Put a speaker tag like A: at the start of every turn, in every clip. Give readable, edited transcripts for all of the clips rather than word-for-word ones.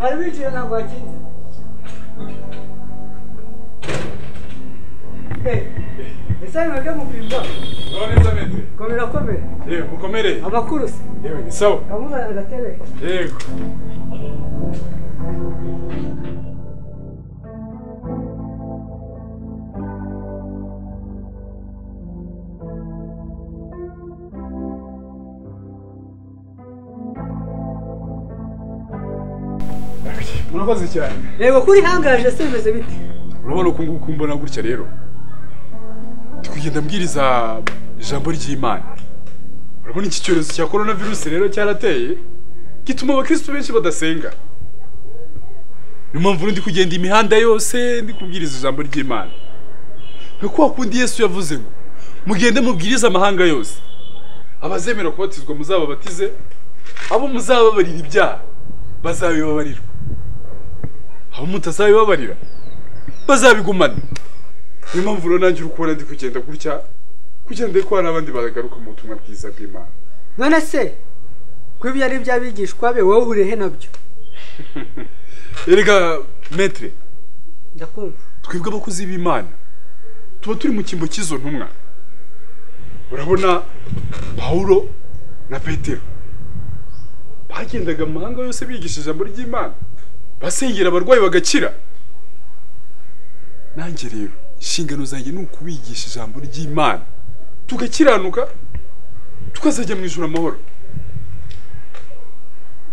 A: Arabicira ntabwo wakinze. Ese mwebwe mupimba?
B: None zamete.
A: Komera komera.
B: Yewe mukomere.
A: Amakuru se.
B: Yewe ni sawa.
A: Kamuza agatebe.
B: Yego. Murakoze cyane.
A: Yego kuri hangaje se bimeze bite?
B: Urabona uko nguko mbona gutya rero. Tukugenda mbwiriza ijambo ry'Imana. Urabona iki cyorezo cya coronavirus rero cyarateye gituma abakristo benshi badasenga. Niyo mpamvu ndi kugenda imihanda yose ndi kubwiriza ijambo ry'Imana. Nuko akundi Yesu yavuze ngo mugende mubwiriza amahanga yose. Abazemera kubatizwa muzababatize, abo muzababarira ibyaha bazabibabarirwa. Abo mutazabibabarira bazabigumana. Niyo mpamvu rero nanjye ukubona ndi kugenda gutya kugira ngo ko hari abandi baragaruka mu butumwa bwiza bw'Imana.
A: None se kwibyo ari byabigishwa be wowe urehe nabyo?
B: Erega maître,
A: ndakumva.
B: Twebwe abakozi b'Imana tuba turi mu kimbo cy'izo ntumwa. Urabona Paulo na Petero bagendaga amahanga yose bigisha ijambo ry'Imana, basengera abarwayi bagakira. Nanjye rero inshingano zanjye ni ukubigisha ijambo ry'Imana tugakiranuka tukazajya mu ijuru amahoro.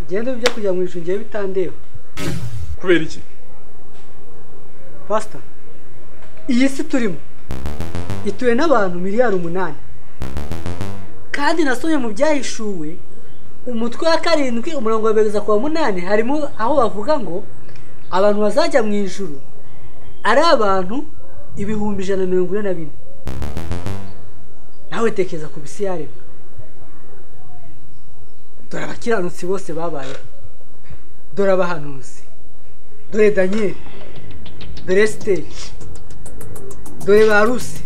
A: Genda bijya kujya mu ijuru ngiye bitandeba.
B: Kubera iki?
A: Pastor, iyi si turimo ituwe n'abantu miliyari 8. Kandi nasomye mu byahishuwe umutwe wa 7 umurongo wa 2 harimo aho bavuga ngo abantu bazajya mu ijuru ari abantu 144,000. Nawe tekeza ku bisi yaremwe. Dore abakiranutsi bose babaye. Dore abahanuzi. Dore Daniel. Dore Esther. Dore ba Rusi.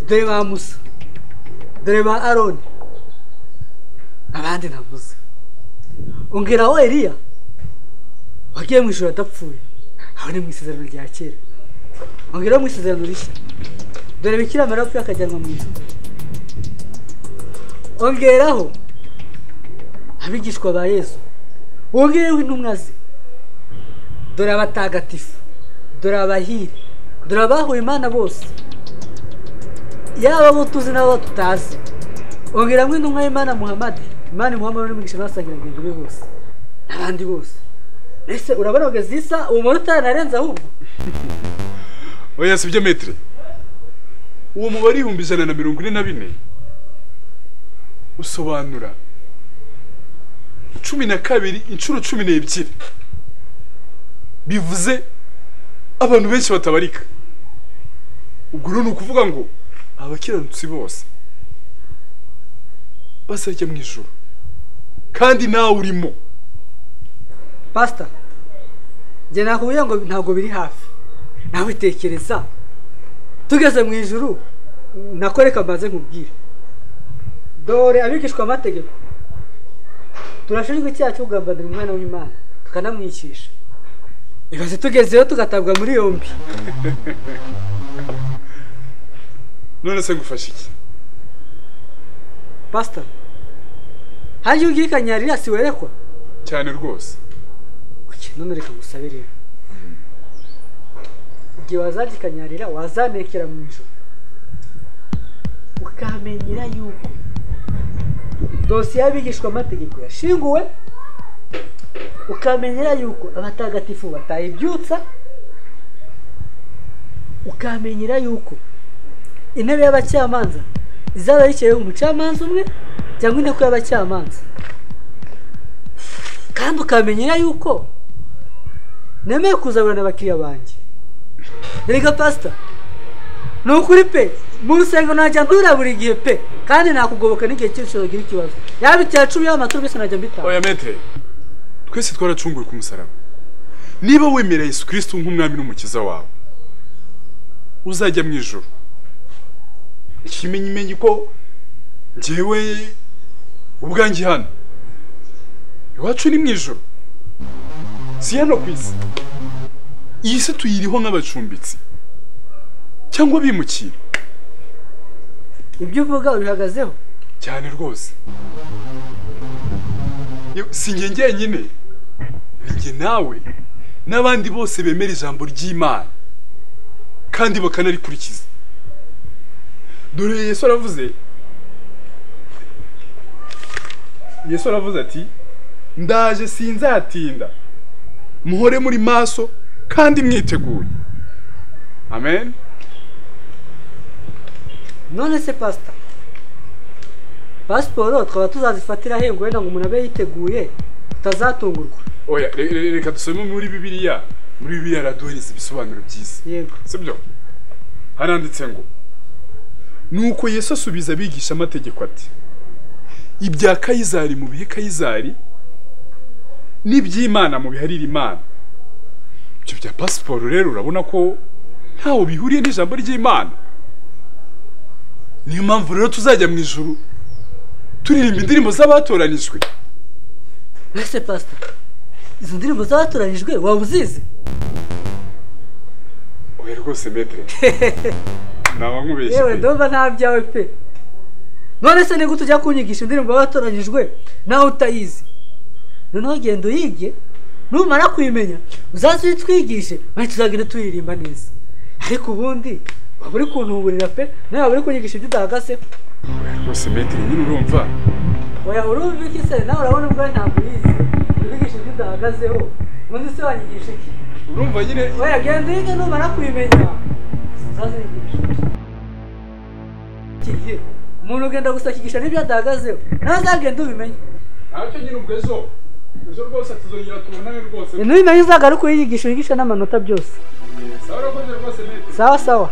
A: Dore ba Musa. Dore ba Aaron. Abandi navuze. Ongeraho Eliya. Wagiye mu ijuru adapfuye. Aho ni mu isezerano rya kera. Ongeraho mu isezerano rishya. Dore Bikira Mariya yapfuye akajyanwa mu ijuru. Ongeraho abigishwa ba Yesu. Wongereho intumwa ze. Dore abatagatifu. Dore abahiri. Dore abahuye Imana bose. Yaba abo tuzi n'abo tutazi. Ongeramo intumwa y'Imana Muhammad. Imana Muhammad n'umugisha n'abasangira ngendo be bose. N'abandi bose. Ese urabona bageze isa uwo muntu utanarenza ahubwo?
B: Oya sibyo maître. Uwo mubari 144 usobanura 12 inshuro 12 bivuze abantu benshi batabarika. Ubwo ni ukuvuga ngo abakiranutsi bose basajya mu ijuru kandi nawe urimo.
A: Pastor, nge nakubwiye ngo ntabwo biri hafi. Nawe tekereza tugeze mu ijuru nakoreka maze nkubwire. Dore abigishwa amategeko turashinzwe icyaha cyo kugambanira umwana w'Imana tukanamwicisha. Ibaze tugezeyo tugatabwa muri yombi.
B: None se ngufasha iki?
A: Pastor, haje ugikanyarira si werekwa?
B: Cyane rwose.
A: Okay, none reka ngusabe rero. Igihe wazagikanyarira wazanekera mu ijuru. Ukamenyera yuko dosiye y'abigishwa amategeko yashinguwe. Ukamenyera yuko abatagatifu batayibyutsa. Ukamenyera yuko intebe y'abacyamanza izaba yicayeho umucamanza umwe cyangwa inteko y'abacyamanza. Kandi ukamenyera yuko nemeye kuzabona abakiriya banjye. Erega Pastor, nukuri pe mu rusengo najya ndura buri gihe pe kandi nakugoboka n'igihe cyose ugira ikibazo. Yaba icya 10 y'amaturo bese najya mbita.
B: Oya maître, twese twaracunguwe ku musaraba. Niba wemera Yesu Kristo nk'umwami n'umukiza wawe uzajya mu ijuru. Ikimenyimenyi ko njyewe ubwanjye hano iwacu ni mu ijuru. si hano ku isi. Iyi si tuyiriho nk'abacumbitsi cyangwa bimukira.
A: ibyo uvuga ubihagazeho
B: Cyane rwose. Si njye njyenyine, njye nawe n'abandi bose bemera ijambo ry'Imana kandi bakanarikurikiza. Dore Yesu aravuze ati ndaje sinzatinda, muhore muri maso kandi mwiteguye. Amen.
A: none se pastor, pasiporo twaba tuzazifatira he ngo wenda ngo umuntu abe yiteguye tutazatungurwa?
B: Oya, reka dusome muri Bibiliya. Muri Bibiliya araduhereza ibisobanuro byiza.
A: Yego.
B: Sibyo? Haranditse ngo nuko Yesu asubiza abigisha amategeko ati ibya Kayizari mu bihe Kayizari n'iby'Imana mu biharira Imana. Ibyo bya pasiporo rero urabona ko ntaho bihuriye n'ijambo ry'Imana. Niyo mpamvu rero tuzajya mu ijuru turirimba indirimbo z'abatoranijwe.
A: Ese pastor, izo ndirimbo z'abatoranijwe waba uzizi?
B: Oya rwose metre. Naba nkubeshye.
A: Yewe ndumva nta byawe pe. None se nigute ujya kunyigisha indirimbo z'abatoranijwe nawe utayizi? Noneho genda uyige, numara kuyimenya uzaze utwigishe maze tuzagenda tuyiririmba neza. Ariko ubundi waba uri kuntuburira pe, nawe waba uri kunyigisha ibyo udahagazeho.
B: Oya rwose metre nyine urumva.
A: Oya urumva iki se? Nawe urabona ubwo ntabwo uyizi. Urigisha ibyo udahagazeho. Ubundi se wanyigisha iki?
B: Urumva nyine.
A: Oya genda uyige numara kuyimenya uzaze wigisha. Kigiye umuntu ugenda gusakigisha n'ibyo adahagazeho nawe azagenda ubimenye.
B: Ntacyo nyine ubwo ejo rwose tuzongera tubonane rwose.
A: Nubimenye uzagaruka uyigisha n'amanota byose.
B: Sawa rwose metre.
A: Sawa sawa.